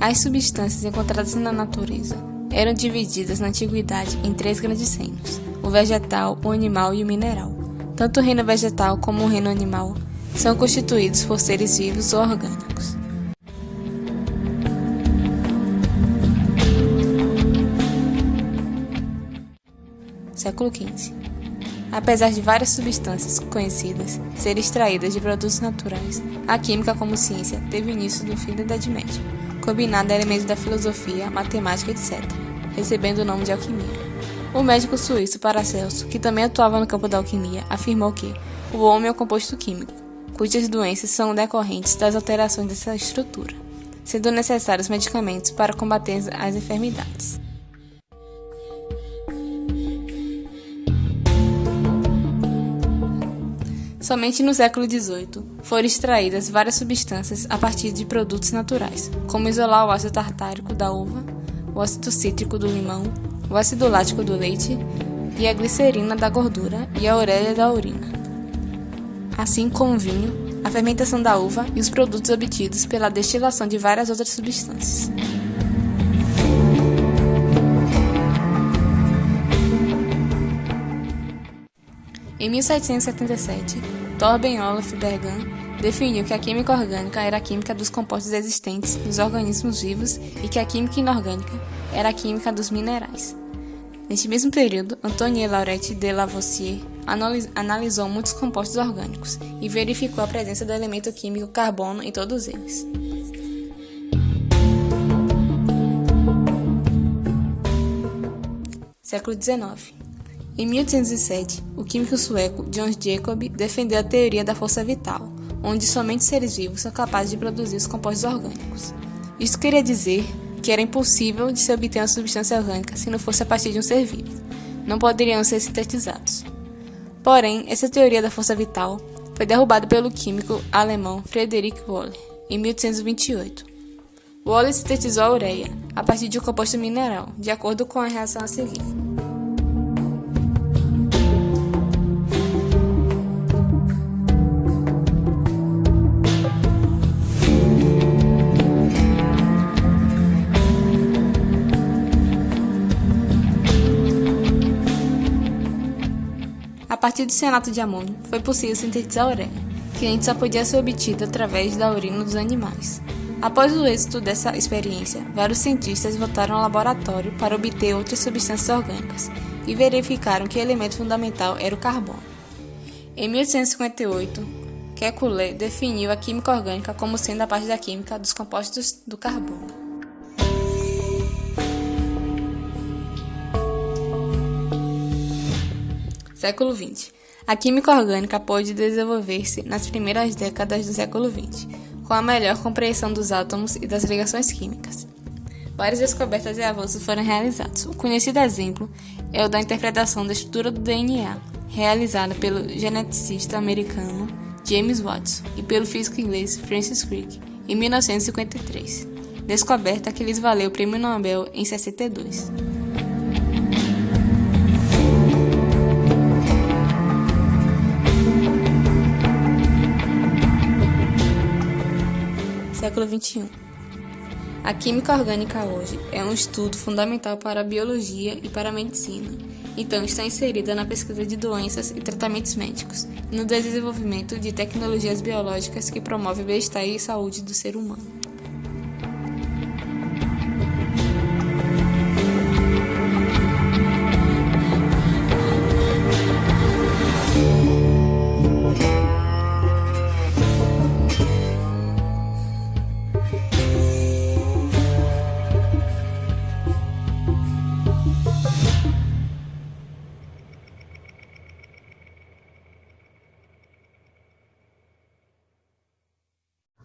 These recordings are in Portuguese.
As substâncias encontradas na natureza eram divididas na antiguidade em 3 grandes reinos: o vegetal, o animal e o mineral. Tanto o reino vegetal como o reino animal são constituídos por seres vivos ou orgânicos. Século XV. Apesar de várias substâncias conhecidas serem extraídas de produtos naturais, a química como ciência teve início no fim da Idade Média, combinada a elementos da filosofia, matemática, etc., recebendo o nome de alquimia. O médico suíço Paracelso, que também atuava no campo da alquimia, afirmou que o homem é um composto químico, cujas doenças são decorrentes das alterações dessa estrutura, sendo necessários medicamentos para combater as enfermidades. Somente no século XVIII foram extraídas várias substâncias a partir de produtos naturais, como isolar o ácido tartárico da uva, o ácido cítrico do limão, o ácido lático do leite e a glicerina da gordura e a ureia da urina. Assim como o vinho, a fermentação da uva e os produtos obtidos pela destilação de várias outras substâncias. Em 1777, Torben Olof Bergan definiu que a química orgânica era a química dos compostos existentes nos organismos vivos e que a química inorgânica era a química dos minerais. Neste mesmo período, Antoine Laurent de Lavoisier analisou muitos compostos orgânicos e verificou a presença do elemento químico carbono em todos eles. Século XIX. Em 1807, o químico sueco John Jacob defendeu a teoria da força vital, onde somente seres vivos são capazes de produzir os compostos orgânicos. Isso queria dizer que era impossível de se obter uma substância orgânica se não fosse a partir de um ser vivo. Não poderiam ser sintetizados. Porém, essa teoria da força vital foi derrubada pelo químico alemão Friedrich Wöhler em 1828. Wöhler sintetizou a ureia a partir de um composto mineral, de acordo com a reação a seguir. A partir do cianato de amônio, foi possível sintetizar a ureia, que antes só podia ser obtida através da urina dos animais. Após o êxito dessa experiência, vários cientistas voltaram ao laboratório para obter outras substâncias orgânicas e verificaram que o elemento fundamental era o carbono. Em 1858, Kekulé definiu a química orgânica como sendo a parte da química dos compostos do carbono. Século XX. A química orgânica pôde desenvolver-se nas primeiras décadas do século XX, com a melhor compreensão dos átomos e das ligações químicas. Várias descobertas e avanços foram realizados. O conhecido exemplo é o da interpretação da estrutura do DNA, realizada pelo geneticista americano James Watson e pelo físico inglês Francis Crick, em 1953, descoberta que lhes valeu o Prêmio Nobel em 62. Século XXI. A química orgânica hoje é um estudo fundamental para a biologia e para a medicina, então está inserida na pesquisa de doenças e tratamentos médicos, e no desenvolvimento de tecnologias biológicas que promovem o bem-estar e saúde do ser humano.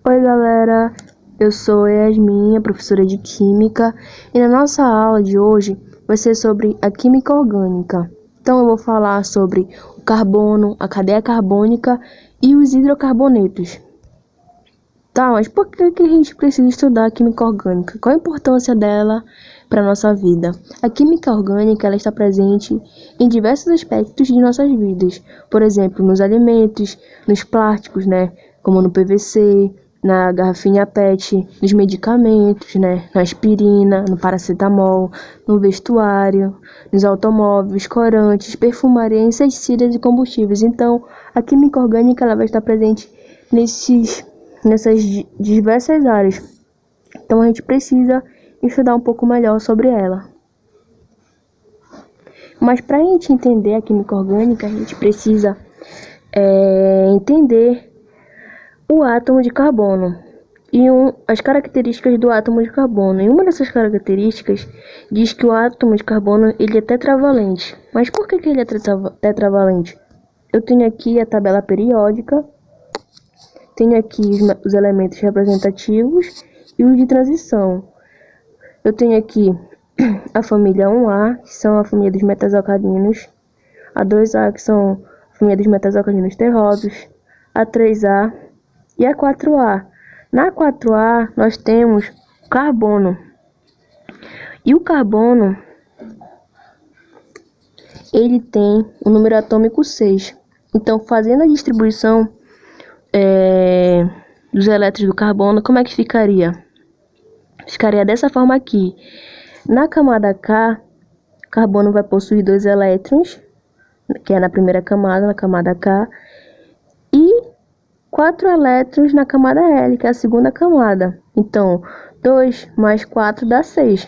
Oi galera, eu sou Yasmin, professora de Química, e na nossa aula de hoje vai ser sobre a química orgânica. Então eu vou falar sobre o carbono, a cadeia carbônica e os hidrocarbonetos. Tá, mas por que a gente precisa estudar a química orgânica? Qual a importância dela para a nossa vida? A química orgânica ela está presente em diversos aspectos de nossas vidas, por exemplo, nos alimentos, nos plásticos, como no PVC, na garrafinha PET, nos medicamentos, né? Na aspirina, no paracetamol, no vestuário, nos automóveis, corantes, perfumaria, inseticidas e combustíveis. Então, a química orgânica ela vai estar presente nessas diversas áreas. Então, a gente precisa estudar um pouco melhor sobre ela. Mas para a gente entender a química orgânica, a gente precisa entender o átomo de carbono e as características do átomo de carbono. E uma dessas características diz que o átomo de carbono ele é tetravalente. Mas por que ele é tetravalente? Eu tenho aqui a tabela periódica, tenho aqui os elementos representativos e os de transição. Eu tenho aqui a família 1A, que são a família dos metais alcalinos, a 2A, que são a família dos metais alcalinos terrosos, a 3A e a 4A. Na 4A, nós temos o carbono. E o carbono, ele tem o número atômico 6. Então, fazendo a distribuição dos elétrons do carbono, como é que ficaria? Ficaria dessa forma aqui. Na camada K, o carbono vai possuir 2 elétrons, que é na primeira camada, na camada K, e 4 elétrons na camada L, que é a segunda camada. Então, 2 mais 4 dá 6.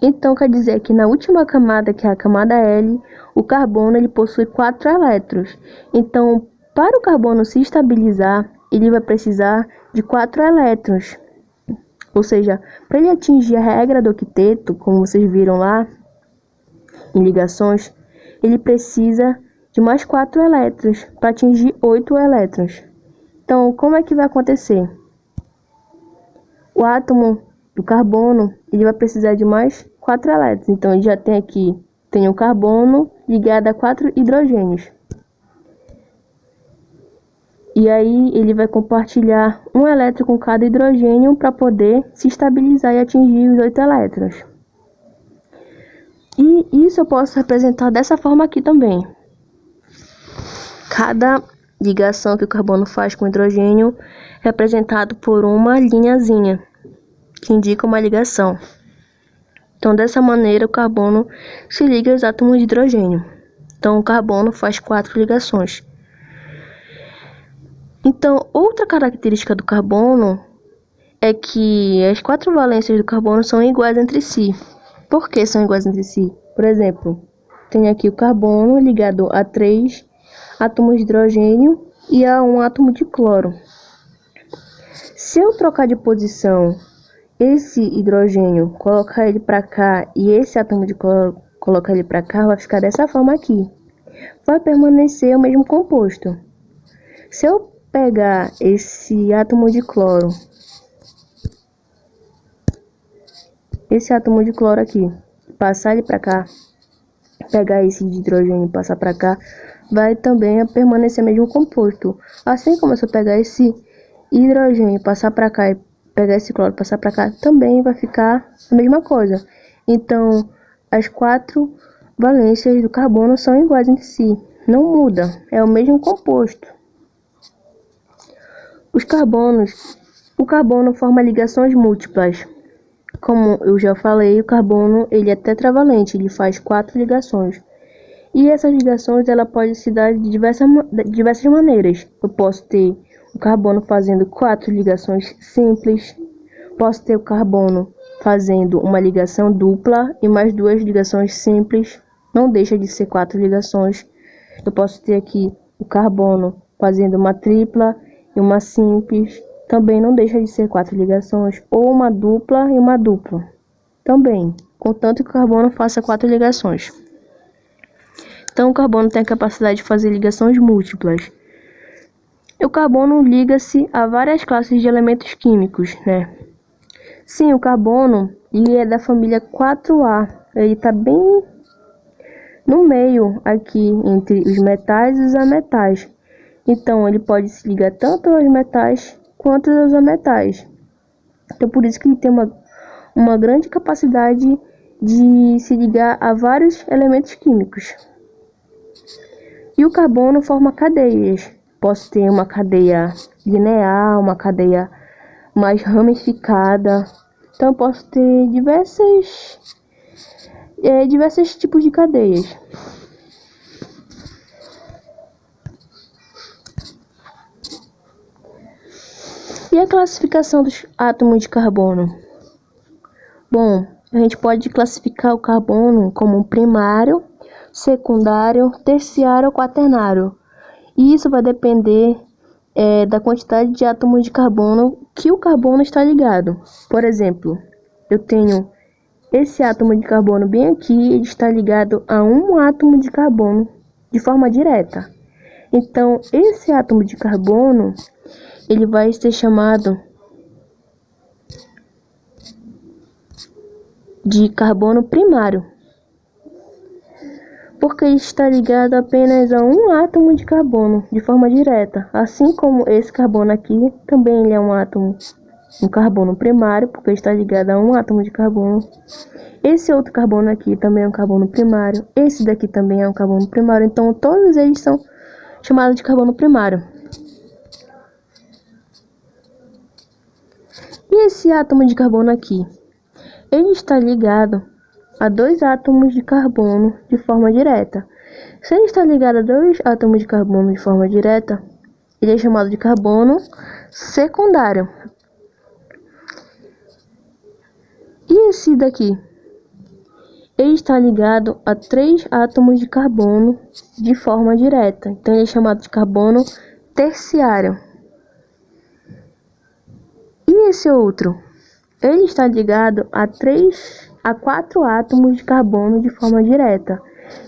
Então, quer dizer que na última camada, que é a camada L, o carbono ele possui 4 elétrons. Então, para o carbono se estabilizar, ele vai precisar de 4 elétrons. Ou seja, para ele atingir a regra do octeto, como vocês viram lá em ligações, ele precisa de mais 4 elétrons para atingir 8 elétrons. Então, como é que vai acontecer? O átomo do carbono ele vai precisar de mais 4 elétrons. Então, ele já tem aqui o carbono ligado a 4 hidrogênios. E aí ele vai compartilhar um elétron com cada hidrogênio para poder se estabilizar e atingir os 8 elétrons. E isso eu posso representar dessa forma aqui também. Cada ligação que o carbono faz com o hidrogênio é representado por uma linhazinha que indica uma ligação. Então, dessa maneira, o carbono se liga aos átomos de hidrogênio. Então, o carbono faz 4 ligações. Então, outra característica do carbono é que as 4 valências do carbono são iguais entre si. Por que são iguais entre si? Por exemplo, tem aqui o carbono ligado a 3 átomos de hidrogênio e a 1 átomo de cloro. Se eu trocar de posição esse hidrogênio, colocar ele para cá e esse átomo de cloro colocar ele para cá, vai ficar dessa forma aqui. Vai permanecer o mesmo composto. Se eu pegar esse átomo de cloro, aqui, passar ele para cá, pegar esse de hidrogênio e passar para cá, vai também permanecer o mesmo composto. Assim como se eu pegar esse hidrogênio e passar para cá e pegar esse cloro e passar para cá, também vai ficar a mesma coisa. Então, as 4 valências do carbono são iguais entre si, não muda, é o mesmo composto. O carbono forma ligações múltiplas. Como eu já falei, o carbono ele é tetravalente, ele faz 4 ligações. E essas ligações ela pode se dar de diversas maneiras. Eu posso ter o carbono fazendo 4 ligações simples, posso ter o carbono fazendo uma ligação dupla e mais 2 ligações simples, não deixa de ser 4 ligações. Eu posso ter aqui o carbono fazendo uma tripla e uma simples, também não deixa de ser 4 ligações, ou uma dupla e uma dupla, também, contanto que o carbono faça 4 ligações. Então, o carbono tem a capacidade de fazer ligações múltiplas. E o carbono liga-se a várias classes de elementos químicos, né? Sim, o carbono ele é da família 4A, ele está bem no meio aqui entre os metais e os ametais. Então, ele pode se ligar tanto aos metais quanto aos ametais. Então, por isso que ele tem uma grande capacidade de se ligar a vários elementos químicos. E o carbono forma cadeias. posso ter uma cadeia linear, uma cadeia mais ramificada. Então, eu posso ter diversos tipos de cadeias. E a classificação dos átomos de carbono? Bom, a gente pode classificar o carbono como primário, secundário, terciário ou quaternário. E isso vai depender da quantidade de átomos de carbono que o carbono está ligado. Por exemplo, eu tenho esse átomo de carbono bem aqui, ele está ligado a um átomo de carbono de forma direta. Então, esse átomo de carbono, ele vai ser chamado de carbono primário, porque ele está ligado apenas a um átomo de carbono de forma direta. Assim como esse carbono aqui, também ele é um carbono primário, porque está ligado a um átomo de carbono. Esse outro carbono aqui também é um carbono primário. Esse daqui também é um carbono primário. Então, todos eles são chamados de carbono primário. E esse átomo de carbono aqui? Ele está ligado a dois átomos de carbono de forma direta. Se ele está ligado a dois átomos de carbono de forma direta, ele é chamado de carbono secundário. E esse daqui? Ele está ligado a três átomos de carbono de forma direta. Então, ele é chamado de carbono terciário. E esse outro? Ele está ligado a 4 átomos de carbono de forma direta.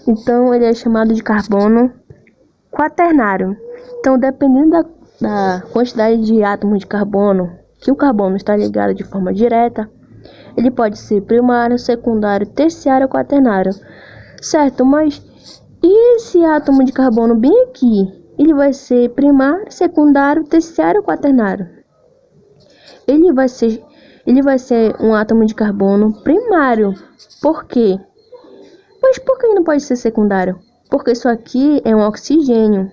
Então, ele é chamado de carbono quaternário. Então, dependendo da quantidade de átomos de carbono que o carbono está ligado de forma direta, ele pode ser primário, secundário, terciário ou quaternário. Certo, mas e esse átomo de carbono bem aqui? Ele vai ser primário, secundário, terciário ou quaternário? Ele vai ser um átomo de carbono primário. Por quê? Mas por que não pode ser secundário? Porque isso aqui é um oxigênio.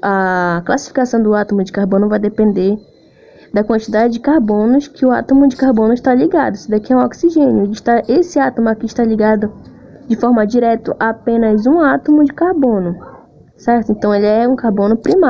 A classificação do átomo de carbono vai depender da quantidade de carbonos que o átomo de carbono está ligado. Isso daqui é um oxigênio. Esse átomo aqui está ligado de forma direta a apenas um átomo de carbono. Certo? Então, ele é um carbono primário.